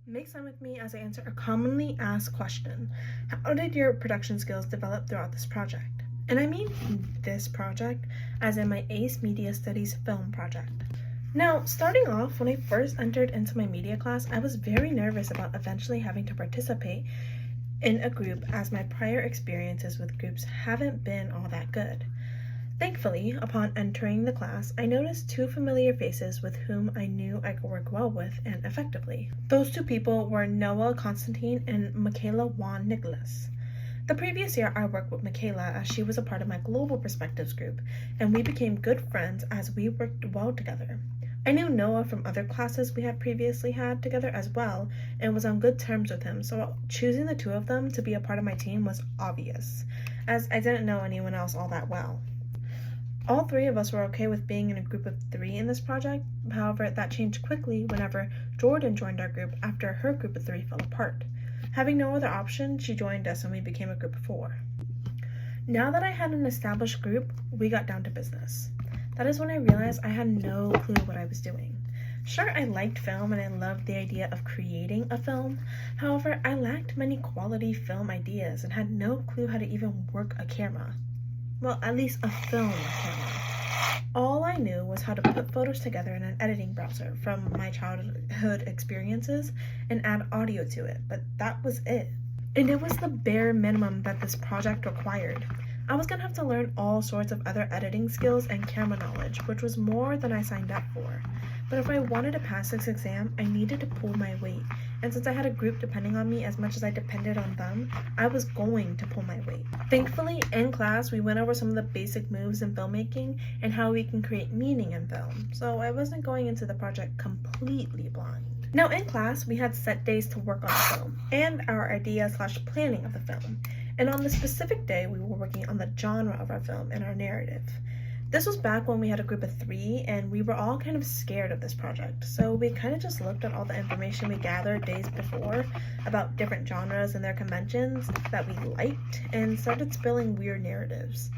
Make time with me as I answer a commonly asked question. How did your production skills develop throughout this project? And I mean this project, as in my ACE Media Studies film project. Now, starting off, when I first entered into my media class, I was very nervous about eventually having to participate in a group, as my prior experiences with groups haven't been all that good. Thankfully, upon entering the class, I noticed two familiar faces with whom I knew I could work well with and effectively. Those two people were Noah Constantine and Michaela Juan Nicholas. The previous year, I worked with Michaela as she was a part of my Global Perspectives group, and we became good friends as we worked well together. I knew Noah from other classes we had previously had together as well, and was on good terms with him, so choosing the two of them to be a part of my team was obvious, as I didn't know anyone else all that well. All three of us were okay with being in a group of 3 in this project. However, that changed quickly whenever Jordan joined our group after her group of 3 fell apart. Having no other option, she joined us and we became a group of 4. Now that I had an established group, we got down to business. That is when I realized I had no clue what I was doing. Sure, I liked film and I loved the idea of creating a film. However, I lacked many quality film ideas and had no clue how to even work a camera. Well, at least a film camera. All I knew was how to put photos together in an editing browser from my childhood experiences and add audio to it, but that was it. And it was the bare minimum that this project required. I was gonna have to learn all sorts of other editing skills and camera knowledge, which was more than I signed up for. But if I wanted to pass this exam, I needed to pull my weight. And since I had a group depending on me as much as I depended on them, I was going to pull my weight. Thankfully, in class, we went over some of the basic moves in filmmaking and how we can create meaning in film, so I wasn't going into the project completely blind. Now, in class, we had set days to work on the film and our idea/planning of the film. And on the specific day, we were working on the genre of our film and our narrative. This was back when we had a group of 3 and we were all kind of scared of this project. So we kind of just looked at all the information we gathered days before about different genres and their conventions that we liked and started spilling weird narratives.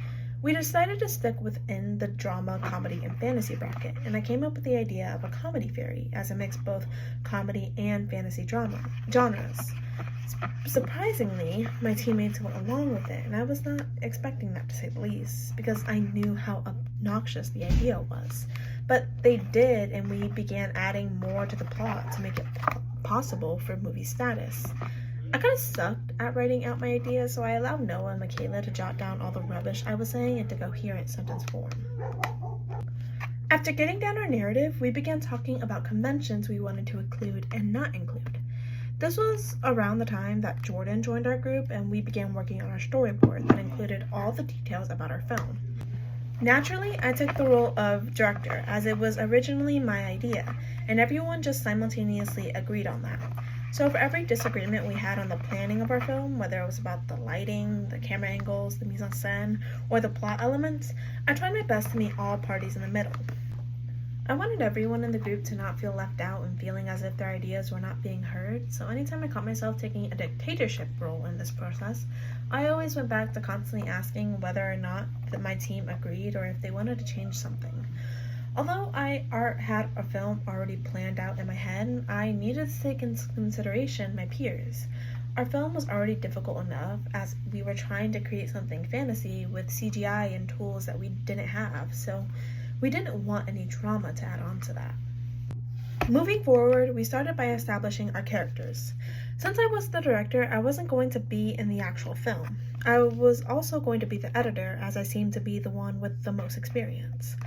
We decided to stick within the drama, comedy, and fantasy bracket, and I came up with the idea of a comedy fairy as it mixed both comedy and fantasy genres. Surprisingly, my teammates went along with it, and I was not expecting that, to say the least, because I knew how obnoxious the idea was. But they did, and we began adding more to the plot to make it possible for movie status. I kind of sucked at writing out my ideas, so I allowed Noah and Michaela to jot down all the rubbish I was saying into coherent sentence form. After getting down our narrative, we began talking about conventions we wanted to include and not include. This was around the time that Jordan joined our group and we began working on our storyboard that included all the details about our film. Naturally, I took the role of director as it was originally my idea, and everyone just simultaneously agreed on that. So for every disagreement we had on the planning of our film, whether it was about the lighting, the camera angles, the mise-en-scène, or the plot elements, I tried my best to meet all parties in the middle. I wanted everyone in the group to not feel left out and feeling as if their ideas were not being heard, so anytime I caught myself taking a dictatorship role in this process, I always went back to constantly asking whether or not my team agreed or if they wanted to change something. Although I had a film already planned out in my head, I needed to take into consideration my peers. Our film was already difficult enough as we were trying to create something fantasy with CGI and tools that we didn't have, so we didn't want any drama to add on to that. Moving forward, we started by establishing our characters. Since I was the director, I wasn't going to be in the actual film. I was also going to be the editor, as I seemed to be the one with the most experience.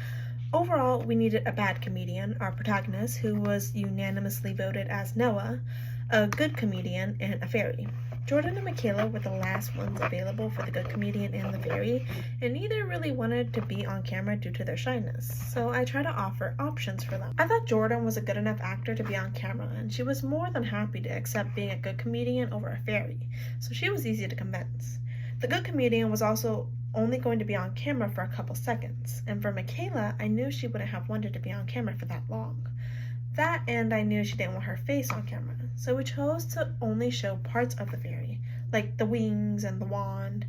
Overall, we needed a bad comedian, our protagonist, who was unanimously voted as Noah, a good comedian, and a fairy. Jordan and Michaela were the last ones available for the good comedian and the fairy, and neither really wanted to be on camera due to their shyness, so I tried to offer options for them. I thought Jordan was a good enough actor to be on camera, and she was more than happy to accept being a good comedian over a fairy, so she was easy to convince. The good comedian was also only going to be on camera for a couple seconds, and for Michaela, I knew she wouldn't have wanted to be on camera for that long. That, and I knew she didn't want her face on camera, so we chose to only show parts of the fairy, like the wings and the wand,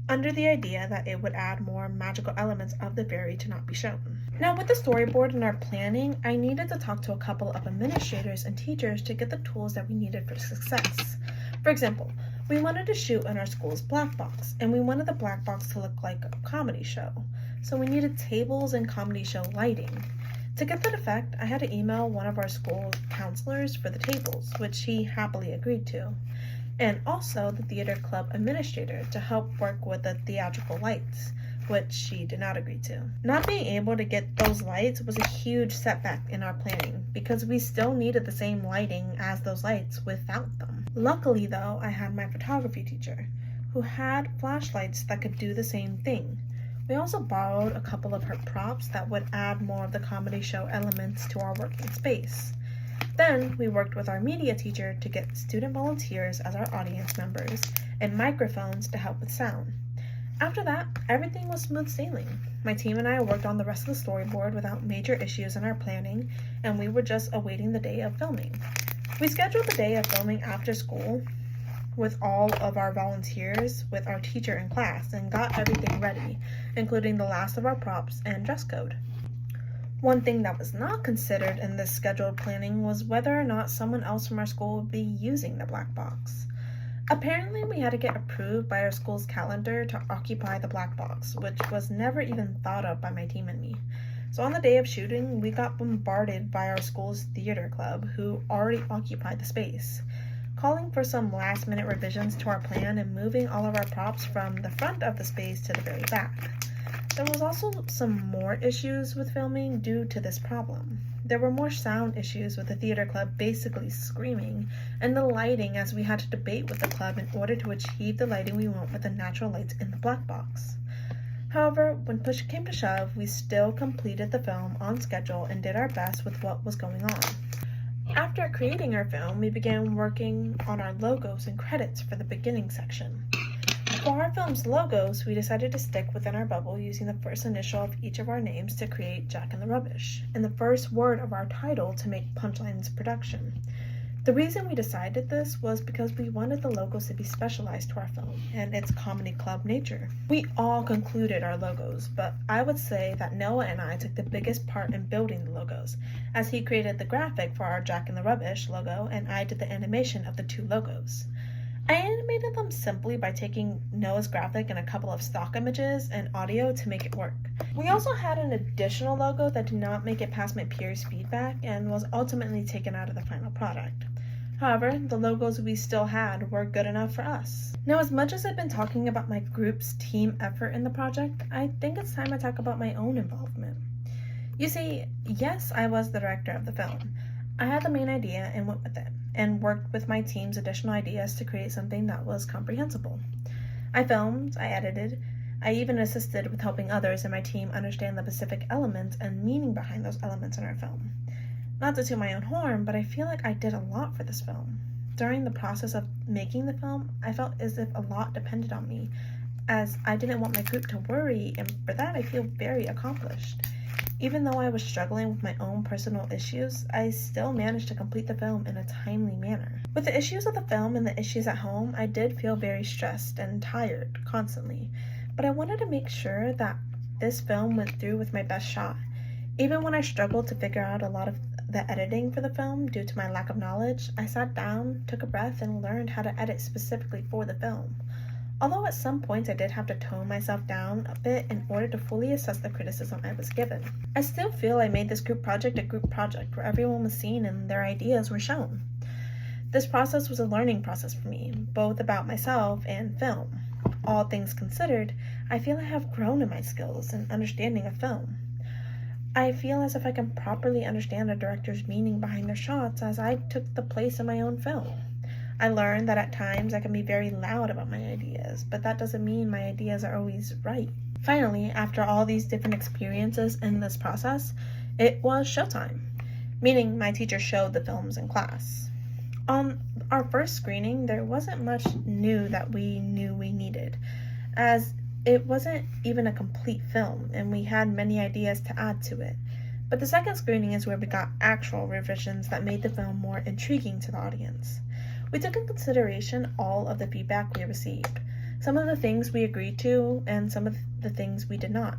under the idea that it would add more magical elements of the fairy to not be shown. Now, with the storyboard and our planning, I needed to talk to a couple of administrators and teachers to get the tools that we needed for success. For example, we wanted to shoot in our school's black box, and we wanted the black box to look like a comedy show. So we needed tables and comedy show lighting. To get that effect, I had to email one of our school counselors for the tables, which he happily agreed to, and also the theater club administrator to help work with the theatrical lights, which she did not agree to. Not being able to get those lights was a huge setback in our planning because we still needed the same lighting as those lights without them. Luckily though, I had my photography teacher who had flashlights that could do the same thing. We also borrowed a couple of her props that would add more of the comedy show elements to our working space. Then we worked with our media teacher to get student volunteers as our audience members and microphones to help with sound. After that, everything was smooth sailing. My team and I worked on the rest of the storyboard without major issues in our planning, and we were just awaiting the day of filming. We scheduled the day of filming after school with all of our volunteers with our teacher in class and got everything ready, including the last of our props and dress code. One thing that was not considered in this scheduled planning was whether or not someone else from our school would be using the black box. Apparently, we had to get approved by our school's calendar to occupy the black box, which was never even thought of by my team and me. So on the day of shooting, we got bombarded by our school's theater club, who already occupied the space, calling for some last-minute revisions to our plan and moving all of our props from the front of the space to the very back. There was also some more issues with filming due to this problem. There were more sound issues with the theater club basically screaming, and the lighting as we had to debate with the club in order to achieve the lighting we want with the natural lights in the black box. However, when push came to shove, we still completed the film on schedule and did our best with what was going on. After creating our film, we began working on our logos and credits for the beginning section. For our film's logos, we decided to stick within our bubble using the first initial of each of our names to create Jack in the Rubbish, and the first word of our title to make Punchline's production. The reason we decided this was because we wanted the logos to be specialized to our film and its comedy club nature. We all concluded our logos, but I would say that Noah and I took the biggest part in building the logos, as he created the graphic for our Jack in the Rubbish logo and I did the animation of the two logos. I animated them simply by taking Noah's graphic and a couple of stock images and audio to make it work. We also had an additional logo that did not make it past my peers' feedback and was ultimately taken out of the final product. However, the logos we still had were good enough for us. Now, as much as I've been talking about my group's team effort in the project, I think it's time I talk about my own involvement. You see, yes, I was the director of the film. I had the main idea and went with it, and worked with my team's additional ideas to create something that was comprehensible. I filmed, I edited, I even assisted with helping others in my team understand the specific elements and meaning behind those elements in our film. Not to toot my own horn, but I feel like I did a lot for this film. During the process of making the film, I felt as if a lot depended on me, as I didn't want my group to worry, and for that I feel very accomplished. Even though I was struggling with my own personal issues, I still managed to complete the film in a timely manner. With the issues of the film and the issues at home, I did feel very stressed and tired constantly, but I wanted to make sure that this film went through with my best shot. Even when I struggled to figure out a lot of the editing for the film due to my lack of knowledge, I sat down, took a breath, and learned how to edit specifically for the film. Although at some points I did have to tone myself down a bit in order to fully assess the criticism I was given, I still feel I made this group project a group project where everyone was seen and their ideas were shown. This process was a learning process for me, both about myself and film. All things considered, I feel I have grown in my skills and understanding of film. I feel as if I can properly understand a director's meaning behind their shots as I took the place in my own film. I learned that at times I can be very loud about my ideas, but that doesn't mean my ideas are always right. Finally, after all these different experiences in this process, it was showtime, meaning my teacher showed the films in class. On our first screening, there wasn't much new that we knew we needed, as it wasn't even a complete film, and we had many ideas to add to it. But the second screening is where we got actual revisions that made the film more intriguing to the audience. We took in consideration all of the feedback we received. some of the things we agreed to and some of the things we did not.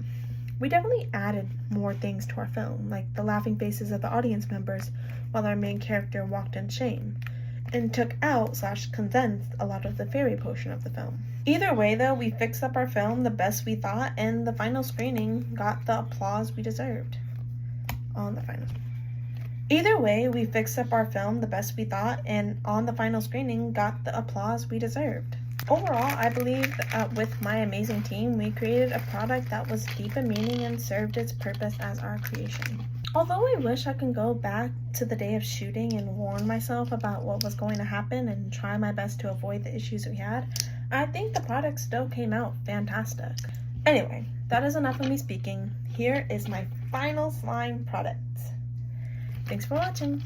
We definitely added more things to our film, like the laughing faces of the audience members while our main character walked in shame, and took out / condensed a lot of the fairy portion of the film. Either way though, we fixed up our film the best we thought, and the final screening got the applause we deserved. Either way, we fixed up our film the best we thought, and on the final screening got the applause we deserved. Overall, I believe with my amazing team, we created a product that was deep in meaning and served its purpose as our creation. Although I wish I could go back to the day of shooting and warn myself about what was going to happen and try my best to avoid the issues we had, I think the product still came out fantastic. Anyway, that is enough of me speaking. Here is my final slime product. Thanks for watching.